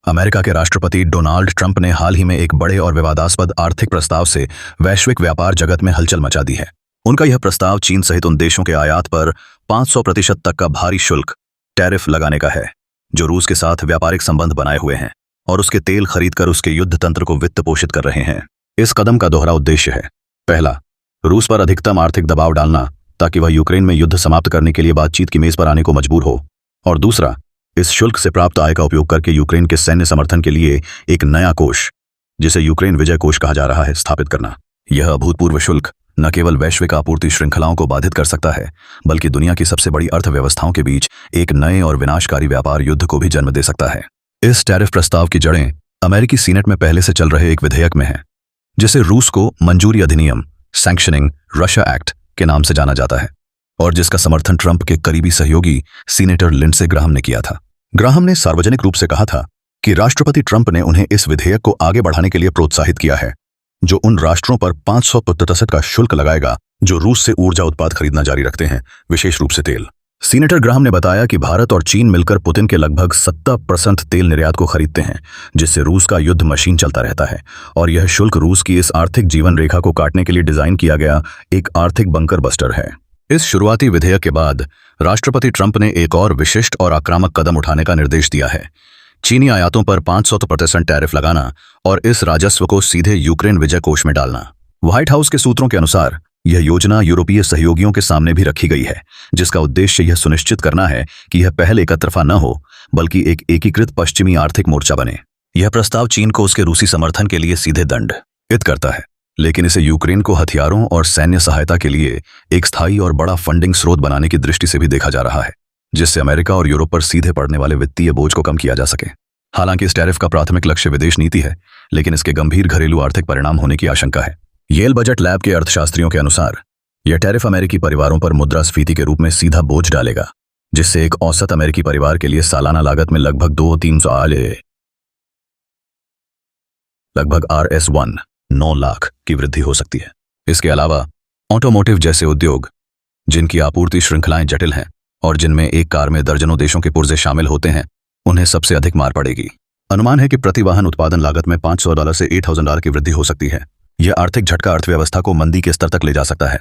America के राष्ट्रपति Donald Trump ने हाल ही में एक बड़े और विवादास्पद आर्थिक प्रस्ताव से वैश्विक व्यापार जगत में हलचल मचा दी है। उनका यह प्रस्ताव चीन सहित उन देशों के आयात पर 500% तक का भारी शुल्क टैरिफ लगाने का है, जो रूस के साथ व्यापारिक संबंध बनाए हुए हैं और उसके तेल खरीदकर उसके युद्ध तंत्र को वित्त पोषित कर रहे हैं। इस कदम का दोहरा उद्देश्य है। पहला, रूस पर अधिकतम आर्थिक दबाव डालना ताकि वह यूक्रेन में युद्ध समाप्त करने के लिए बातचीत की मेज पर आने को मजबूर हो, और दूसरा, इस शुल्क से प्राप्त आय का उपयोग करके यूक्रेन के सैन्य समर्थन के लिए एक नया कोष, जिसे यूक्रेन विजय कोष कहा जा रहा है, स्थापित करना। यह अभूतपूर्व शुल्क न केवल वैश्विक आपूर्ति श्रृंखलाओं को बाधित कर सकता है, बल्कि दुनिया की सबसे बड़ी अर्थव्यवस्थाओं के बीच एक नए और विनाशकारी व्यापार युद्ध को भी जन्म दे सकता है। इस टैरिफ प्रस्ताव की जड़ें अमेरिकी सीनेट में पहले से चल रहे एक विधेयक में हैं, जिसे रूस को मंजूरी अधिनियम सैंक्शनिंग रशिया एक्ट के नाम से जाना जाता है, और जिसका समर्थन ट्रंप के करीबी सहयोगी सीनेटर लिंडसे ग्राहम ने किया था। ग्राहम ने सार्वजनिक रूप से कहा था कि राष्ट्रपति ट्रंप ने उन्हें इस विधेयक को आगे बढ़ाने के लिए प्रोत्साहित किया है, जो उन राष्ट्रों पर 500% का शुल्क लगाएगा जो रूस से ऊर्जा उत्पाद खरीदना जारी रखते हैं, विशेष रूप से तेल। सीनेटर ग्राहम ने बताया कि भारत और चीन मिलकर पुतिन के लगभग 70% तेल निर्यात को खरीदते हैं, जिससे रूस का युद्ध मशीन चलता रहता है, और यह शुल्क रूस की इस आर्थिक जीवन रेखा को काटने के लिए डिजाइन किया गया एक आर्थिक बंकर बस्टर है। इस शुरुआती विधेयक के बाद राष्ट्रपति ट्रंप ने एक और विशिष्ट और आक्रामक कदम उठाने का निर्देश दिया है, चीनी आयातों पर 500% टैरिफ लगाना और इस राजस्व को सीधे यूक्रेन विजय कोष में डालना। व्हाइट हाउस के सूत्रों के अनुसार यह योजना यूरोपीय सहयोगियों के सामने भी रखी गई है, जिसका उद्देश्य यह सुनिश्चित करना है कि यह पहल एकतरफा न हो, बल्कि एक एकीकृत पश्चिमी आर्थिक मोर्चा बने। यह प्रस्ताव चीन को उसके रूसी समर्थन के लिए सीधे दंडित करता है, लेकिन इसे यूक्रेन को हथियारों और सैन्य सहायता के लिए एक स्थायी और बड़ा फंडिंग स्रोत बनाने की दृष्टि से भी देखा जा रहा है, जिससे अमेरिका और यूरोप पर सीधे पड़ने वाले वित्तीय बोझ को कम किया जा सके। हालांकि इस टैरिफ का प्राथमिक लक्ष्य विदेश नीति है, लेकिन इसके गंभीर घरेलू आर्थिक परिणाम होने की आशंका है। येल बजट लैब के अर्थशास्त्रियों के अनुसार यह टैरिफ अमेरिकी परिवारों पर मुद्रास्फीति के रूप में सीधा बोझ डालेगा, जिससे एक औसत अमेरिकी परिवार के लिए सालाना लागत में लगभग 9 लाख की वृद्धि हो सकती है। इसके अलावा ऑटोमोटिव जैसे उद्योग, जिनकी आपूर्ति श्रृंखलाएं जटिल हैं और जिनमें एक कार में दर्जनों देशों के पुर्जे शामिल होते हैं, उन्हें सबसे अधिक मार पड़ेगी। अनुमान है कि प्रति वाहन उत्पादन लागत में $500 से $8,000 की वृद्धि हो सकती है। यह आर्थिक झटका अर्थव्यवस्था को मंदी के स्तर तक ले जा सकता है,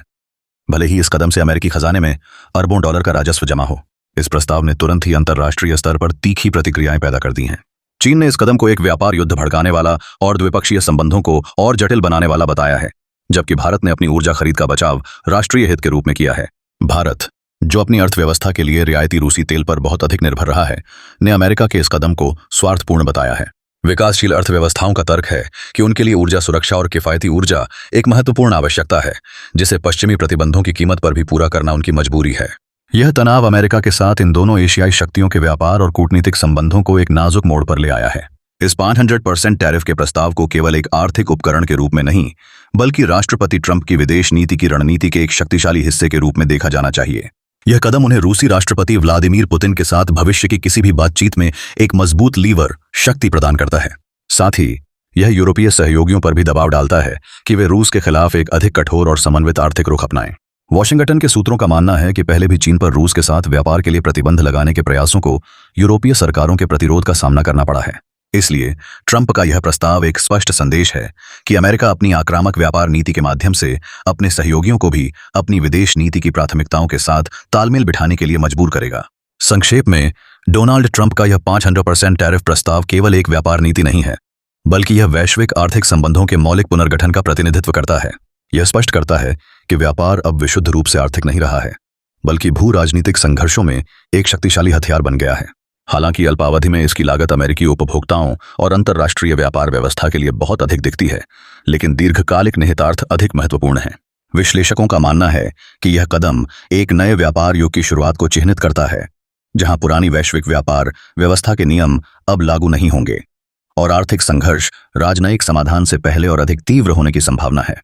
भले ही इस कदम से अमेरिकी खजाने में अरबों डॉलर का राजस्व जमा हो। इस प्रस्ताव ने तुरंत ही अंतर्राष्ट्रीय स्तर पर तीखी प्रतिक्रियाएं पैदा कर दी हैं। चीन ने इस कदम को एक व्यापार युद्ध भड़काने वाला और द्विपक्षीय संबंधों को और जटिल बनाने वाला बताया है, जबकि भारत ने अपनी ऊर्जा खरीद का बचाव राष्ट्रीय हित के रूप में किया है। भारत, जो अपनी अर्थव्यवस्था के लिए रियायती रूसी तेल पर बहुत अधिक निर्भर रहा है, ने अमेरिका के इस कदम को स्वार्थपूर्ण बताया है। विकासशील अर्थव्यवस्थाओं का तर्क है कि उनके लिए ऊर्जा सुरक्षा और किफायती ऊर्जा एक महत्वपूर्ण आवश्यकता है, जिसे पश्चिमी प्रतिबंधों की कीमत पर भी पूरा करना उनकी मजबूरी है। यह तनाव अमेरिका के साथ इन दोनों एशियाई शक्तियों के व्यापार और कूटनीतिक संबंधों को एक नाजुक मोड़ पर ले आया है। इस 500% टैरिफ के प्रस्ताव को केवल एक आर्थिक उपकरण के रूप में नहीं, बल्कि राष्ट्रपति ट्रंप की विदेश नीति की रणनीति के एक शक्तिशाली हिस्से के रूप में देखा जाना चाहिए। यह कदम उन्हें रूसी राष्ट्रपति व्लादिमीर पुतिन के साथ भविष्य की किसी भी बातचीत में एक मजबूत लीवर शक्ति प्रदान करता है। साथ ही यह यूरोपीय सहयोगियों पर भी दबाव डालता है कि वे रूस के खिलाफ एक अधिक कठोर और समन्वित आर्थिक रुख अपनाएं। वॉशिंगटन के सूत्रों का मानना है कि पहले भी चीन पर रूस के साथ व्यापार के लिए प्रतिबंध लगाने के प्रयासों को यूरोपीय सरकारों के प्रतिरोध का सामना करना पड़ा है। इसलिए ट्रंप का यह प्रस्ताव एक स्पष्ट संदेश है कि अमेरिका अपनी आक्रामक व्यापार नीति के माध्यम से अपने सहयोगियों को भी अपनी विदेश नीति की प्राथमिकताओं के साथ तालमेल बिठाने के लिए मजबूर करेगा। संक्षेप में, डोनाल्ड ट्रंप का यह 500% टैरिफ प्रस्ताव केवल एक व्यापार नीति नहीं है, बल्कि यह वैश्विक आर्थिक संबंधों के मौलिक पुनर्गठन का प्रतिनिधित्व करता है। यह स्पष्ट करता है कि व्यापार अब विशुद्ध रूप से आर्थिक नहीं रहा है, बल्कि भू राजनीतिक संघर्षों में एक शक्तिशाली हथियार बन गया है। हालांकि अल्पावधि में इसकी लागत अमेरिकी उपभोक्ताओं और अंतर्राष्ट्रीय व्यापार व्यवस्था के लिए बहुत अधिक दिखती है, लेकिन दीर्घकालिक निहितार्थ अधिक महत्वपूर्ण है। विश्लेषकों का मानना है कि यह कदम एक नए व्यापार युग की शुरुआत को चिह्नित करता है, जहां पुरानी वैश्विक व्यापार व्यवस्था के नियम अब लागू नहीं होंगे और आर्थिक संघर्ष राजनयिक समाधान से पहले और अधिक तीव्र होने की संभावना है।